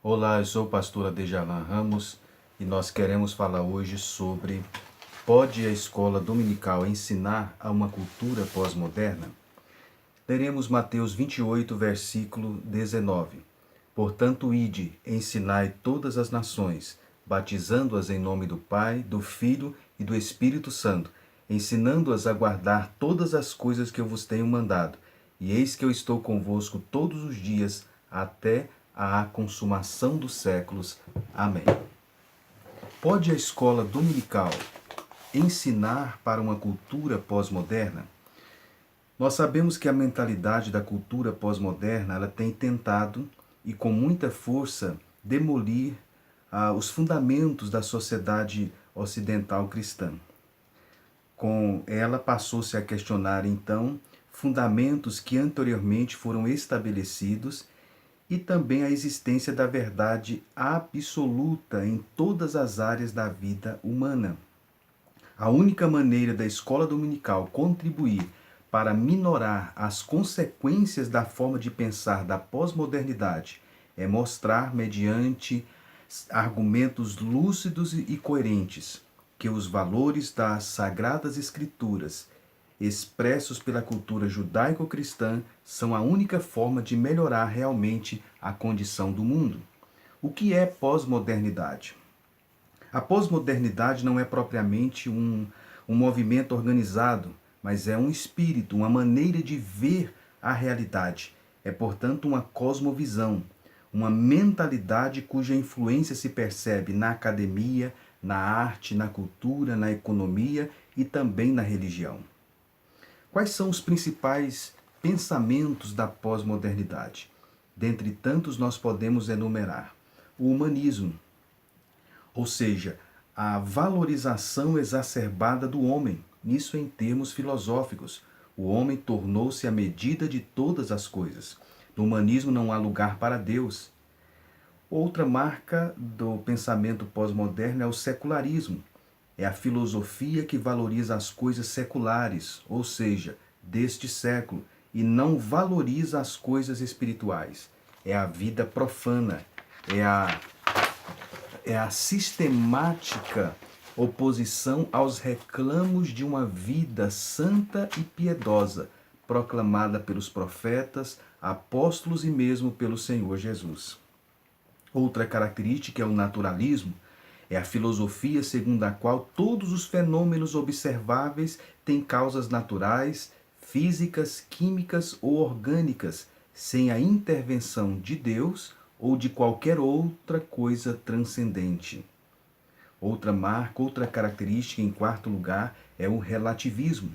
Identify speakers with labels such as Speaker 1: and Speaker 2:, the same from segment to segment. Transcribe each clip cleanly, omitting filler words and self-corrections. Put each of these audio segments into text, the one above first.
Speaker 1: Olá, eu sou o pastor Adejalan Ramos e nós queremos falar hoje sobre: pode a escola dominical ensinar a uma cultura pós-moderna? Leremos Mateus 28, versículo 19. Portanto, ide, ensinai todas as nações, batizando-as em nome do Pai, do Filho e do Espírito Santo, ensinando-as a guardar todas as coisas que eu vos tenho mandado. E eis que eu estou convosco todos os dias, até a consumação dos séculos. Amém. Pode a escola dominical ensinar para uma cultura pós-moderna? Nós sabemos que a mentalidade da cultura pós-moderna ela tem tentado e com muita força demolir os fundamentos da sociedade ocidental cristã. Com ela passou-se a questionar então fundamentos que anteriormente foram estabelecidos e também a existência da verdade absoluta em todas as áreas da vida humana. A única maneira da escola dominical contribuir para minorar as consequências da forma de pensar da pós-modernidade é mostrar, mediante argumentos lúcidos e coerentes, que os valores das Sagradas Escrituras, expressos pela cultura judaico-cristã, são a única forma de melhorar realmente a condição do mundo. O que é pós-modernidade? A pós-modernidade não é propriamente um movimento organizado, mas é um espírito, uma maneira de ver a realidade. É, portanto, uma cosmovisão, uma mentalidade cuja influência se percebe na academia, na arte, na cultura, na economia e também na religião. Quais são os principais pensamentos da pós-modernidade? Dentre tantos, nós podemos enumerar o humanismo, ou seja, a valorização exacerbada do homem, isso em termos filosóficos. O homem tornou-se a medida de todas as coisas. No humanismo não há lugar para Deus. Outra marca do pensamento pós-moderno é o secularismo. É a filosofia que valoriza as coisas seculares, ou seja, deste século, e não valoriza as coisas espirituais. É a vida profana, é a sistemática oposição aos reclamos de uma vida santa e piedosa, proclamada pelos profetas, apóstolos e mesmo pelo Senhor Jesus. Outra característica é o naturalismo, é a filosofia segundo a qual todos os fenômenos observáveis têm causas naturais, físicas, químicas ou orgânicas, sem a intervenção de Deus ou de qualquer outra coisa transcendente. Outra marca, outra característica, em quarto lugar, é o relativismo.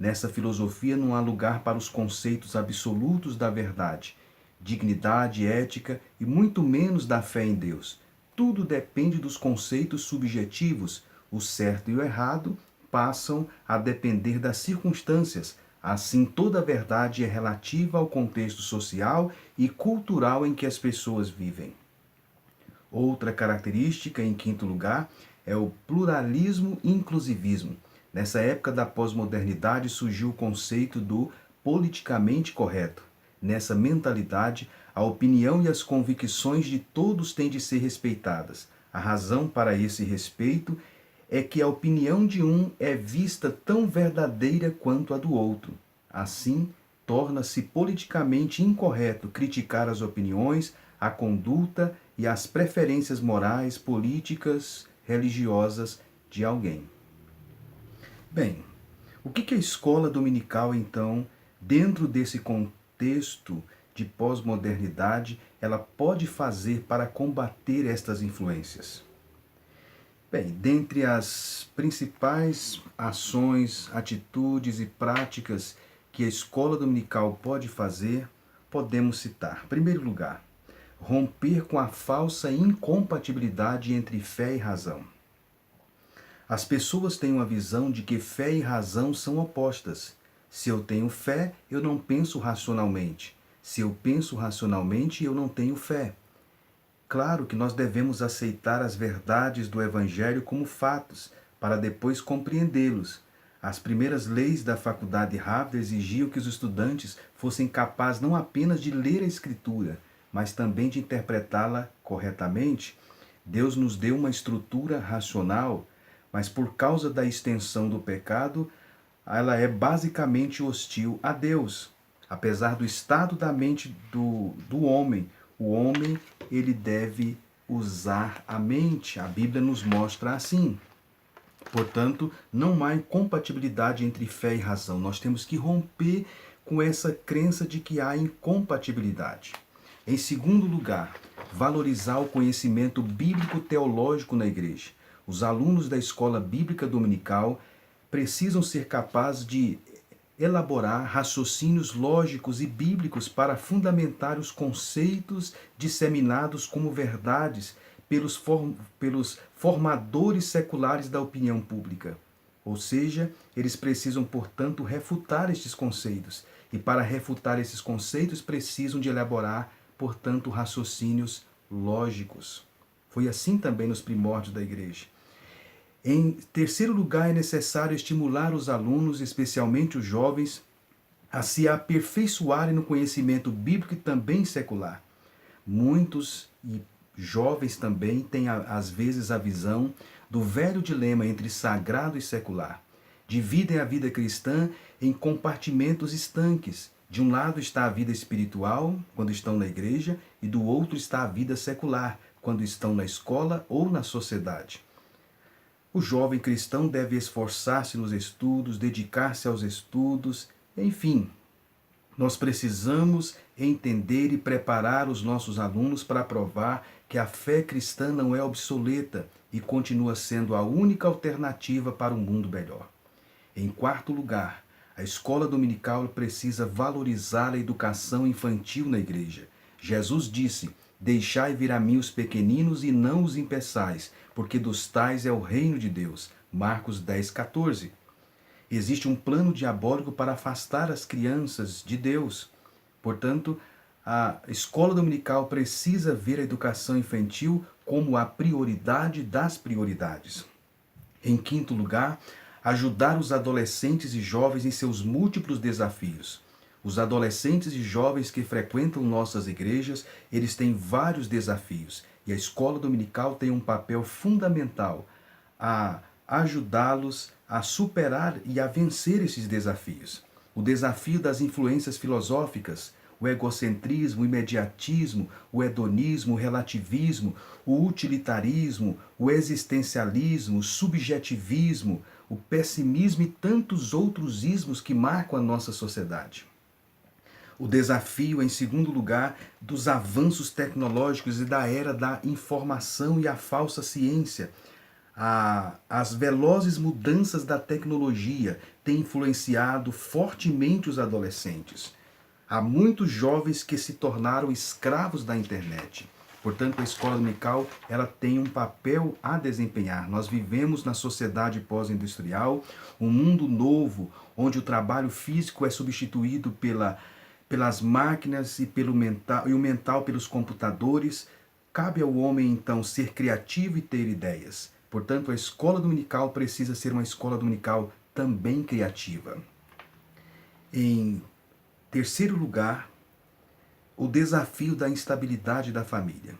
Speaker 1: Nessa filosofia não há lugar para os conceitos absolutos da verdade, dignidade, ética e muito menos da fé em Deus. Tudo depende dos conceitos subjetivos. O certo e o errado passam a depender das circunstâncias. Assim, toda a verdade é relativa ao contexto social e cultural em que as pessoas vivem. Outra característica, em quinto lugar, é o pluralismo e inclusivismo. Nessa época da pós-modernidade surgiu o conceito do politicamente correto. Nessa mentalidade, a opinião e as convicções de todos têm de ser respeitadas. A razão para esse respeito é que a opinião de um é vista tão verdadeira quanto a do outro. Assim, torna-se politicamente incorreto criticar as opiniões, a conduta e as preferências morais, políticas, religiosas de alguém. Bem, o que a escola dominical, então, dentro desse contexto de pós-modernidade, ela pode fazer para combater estas influências? Bem, dentre as principais ações, atitudes e práticas que a escola dominical pode fazer, podemos citar, em primeiro lugar, romper com a falsa incompatibilidade entre fé e razão. As pessoas têm uma visão de que fé e razão são opostas. Se eu tenho fé, eu não penso racionalmente. Se eu penso racionalmente, eu não tenho fé. Claro que nós devemos aceitar as verdades do Evangelho como fatos, para depois compreendê-los. As primeiras leis da faculdade Harvard exigiam que os estudantes fossem capazes não apenas de ler a Escritura, mas também de interpretá-la corretamente. Deus nos deu uma estrutura racional, mas por causa da extensão do pecado, ela é basicamente hostil a Deus. Apesar do estado da mente do homem, o homem ele deve usar a mente. A Bíblia nos mostra assim. Portanto, não há incompatibilidade entre fé e razão. Nós temos que romper com essa crença de que há incompatibilidade. Em segundo lugar, valorizar o conhecimento bíblico-teológico na igreja. Os alunos da escola bíblica dominical precisam ser capazes de elaborar raciocínios lógicos e bíblicos para fundamentar os conceitos disseminados como verdades pelos formadores seculares da opinião pública. Ou seja, eles precisam, portanto, refutar estes conceitos. E para refutar esses conceitos, precisam de elaborar, portanto, raciocínios lógicos. Foi assim também nos primórdios da igreja. Em terceiro lugar, é necessário estimular os alunos, especialmente os jovens, a se aperfeiçoarem no conhecimento bíblico e também secular. Muitos e jovens também têm, às vezes, a visão do velho dilema entre sagrado e secular. Dividem a vida cristã em compartimentos estanques. De um lado está a vida espiritual, quando estão na igreja, e do outro está a vida secular, quando estão na escola ou na sociedade. O jovem cristão deve esforçar-se nos estudos, dedicar-se aos estudos, enfim. Nós precisamos entender e preparar os nossos alunos para provar que a fé cristã não é obsoleta e continua sendo a única alternativa para um mundo melhor. Em quarto lugar, a escola dominical precisa valorizar a educação infantil na igreja. Jesus disse: "Deixai vir a mim os pequeninos e não os impeçais, porque dos tais é o reino de Deus." Marcos 10:14. Existe um plano diabólico para afastar as crianças de Deus. Portanto, a escola dominical precisa ver a educação infantil como a prioridade das prioridades. Em quinto lugar, ajudar os adolescentes e jovens em seus múltiplos desafios. Os adolescentes e jovens que frequentam nossas igrejas, eles têm vários desafios e a escola dominical tem um papel fundamental a ajudá-los a superar e a vencer esses desafios. O desafio das influências filosóficas, o egocentrismo, o imediatismo, o hedonismo, o relativismo, o utilitarismo, o existencialismo, o subjetivismo, o pessimismo e tantos outros ismos que marcam a nossa sociedade. O desafio, em segundo lugar, dos avanços tecnológicos e da era da informação e a falsa ciência. As velozes mudanças da tecnologia têm influenciado fortemente os adolescentes. Há muitos jovens que se tornaram escravos da internet. Portanto, a escola dominical ela tem um papel a desempenhar. Nós vivemos na sociedade pós-industrial, um mundo novo, onde o trabalho físico é substituído pelas máquinas e o mental pelos computadores. Cabe ao homem, então, ser criativo e ter ideias. Portanto, a escola dominical precisa ser uma escola dominical também criativa. Em terceiro lugar, o desafio da instabilidade da família.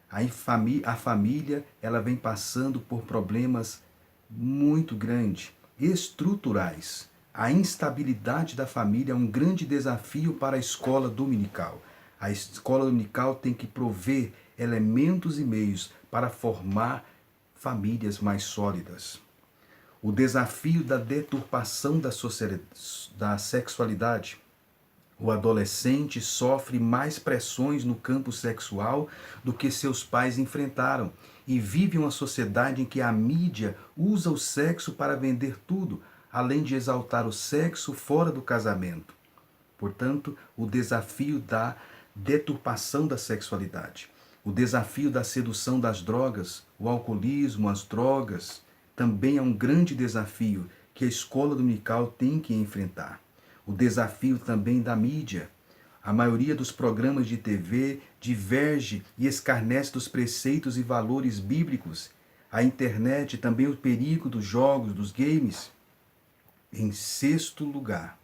Speaker 1: A família ela vem passando por problemas muito grandes, estruturais. A instabilidade da família é um grande desafio para a escola dominical. A escola dominical tem que prover elementos e meios para formar famílias mais sólidas. O desafio da deturpação da sexualidade. O adolescente sofre mais pressões no campo sexual do que seus pais enfrentaram e vive uma sociedade em que a mídia usa o sexo para vender tudo, além de exaltar o sexo fora do casamento. Portanto, o desafio da deturpação da sexualidade. O desafio da sedução das drogas, o alcoolismo, as drogas, também é um grande desafio que a escola dominical tem que enfrentar. O desafio também da mídia. A maioria dos programas de TV diverge e escarnece dos preceitos e valores bíblicos. A internet, também o perigo dos jogos, dos games. Em sexto lugar,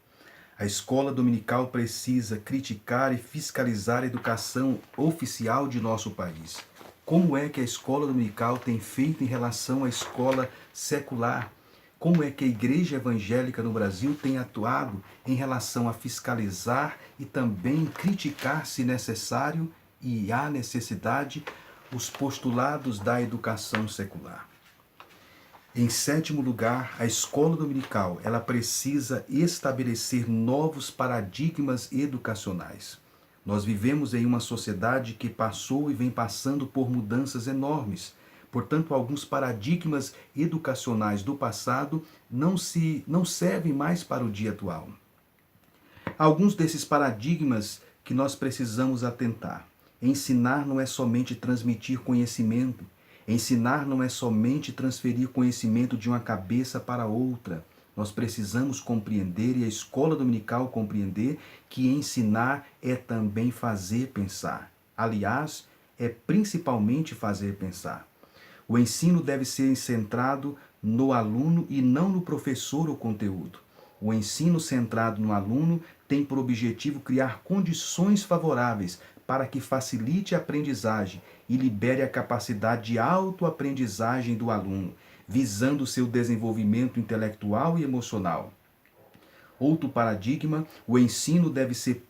Speaker 1: A escola dominical precisa criticar e fiscalizar a educação oficial de nosso país. Como é que a escola dominical tem feito em relação à escola secular? Como é que a igreja evangélica no Brasil tem atuado em relação a fiscalizar e também criticar, se necessário e há necessidade, os postulados da educação secular? Em sétimo lugar, a escola dominical, ela precisa estabelecer novos paradigmas educacionais. Nós vivemos em uma sociedade que passou e vem passando por mudanças enormes. Portanto, alguns paradigmas educacionais do passado não servem mais para o dia atual. Alguns desses paradigmas que nós precisamos atentar. Ensinar não é somente transmitir conhecimento. Ensinar não é somente transferir conhecimento de uma cabeça para outra. Nós precisamos compreender, e a escola dominical compreender, que ensinar é também fazer pensar. Aliás, é principalmente fazer pensar. O ensino deve ser centrado no aluno e não no professor ou conteúdo. O ensino centrado no aluno tem por objetivo criar condições favoráveis para que facilite a aprendizagem e libere a capacidade de autoaprendizagem do aluno, visando seu desenvolvimento intelectual e emocional. Outro paradigma, o ensino deve ser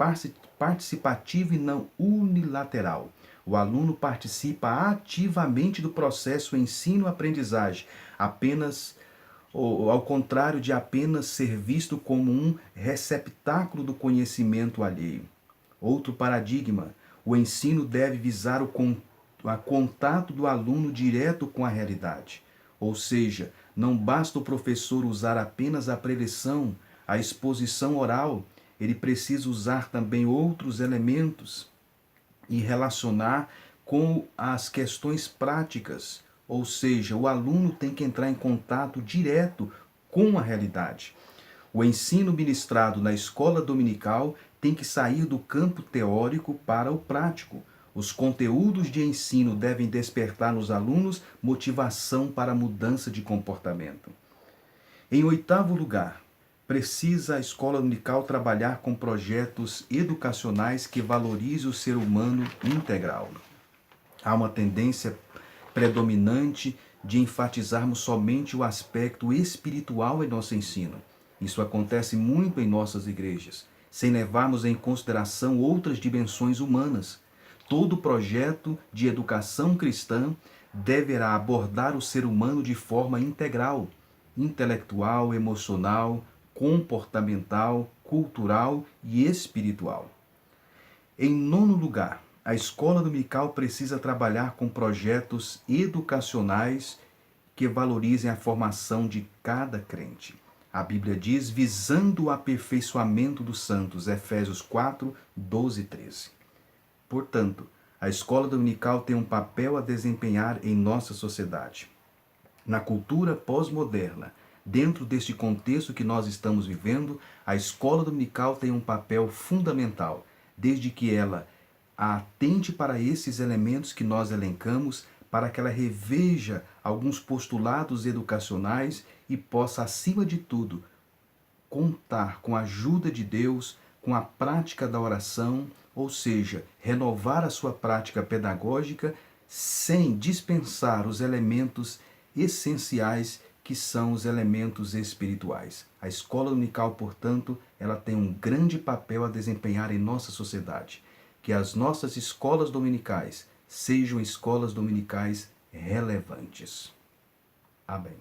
Speaker 1: participativo e não unilateral. O aluno participa ativamente do processo ensino-aprendizagem, ao contrário de apenas ser visto como um receptáculo do conhecimento alheio. Outro paradigma, o ensino deve visar o contato do aluno direto com a realidade. Ou seja, não basta o professor usar apenas a preleção, a exposição oral, ele precisa usar também outros elementos e relacionar com as questões práticas. Ou seja, o aluno tem que entrar em contato direto com a realidade. O ensino ministrado na escola dominical tem que sair do campo teórico para o prático. Os conteúdos de ensino devem despertar nos alunos motivação para a mudança de comportamento. Em oitavo lugar, precisa a escola dominical trabalhar com projetos educacionais que valorizem o ser humano integral. Há uma tendência predominante de enfatizarmos somente o aspecto espiritual em nosso ensino. Isso acontece muito em nossas igrejas, sem levarmos em consideração outras dimensões humanas. Todo projeto de educação cristã deverá abordar o ser humano de forma integral, intelectual, emocional, comportamental, cultural e espiritual. Em nono lugar, a escola dominical precisa trabalhar com projetos educacionais que valorizem a formação de cada crente. A Bíblia diz, visando o aperfeiçoamento dos santos, Efésios 4, 12 e 13. Portanto, a escola dominical tem um papel a desempenhar em nossa sociedade. Na cultura pós-moderna, dentro deste contexto que nós estamos vivendo, a escola dominical tem um papel fundamental, desde que ela atente para esses elementos que nós elencamos, para que ela reveja alguns postulados educacionais e possa, acima de tudo, contar com a ajuda de Deus, com a prática da oração, ou seja, renovar a sua prática pedagógica sem dispensar os elementos essenciais que são os elementos espirituais. A escola dominical, portanto, ela tem um grande papel a desempenhar em nossa sociedade. Que as nossas escolas dominicais sejam escolas dominicais relevantes. Amém.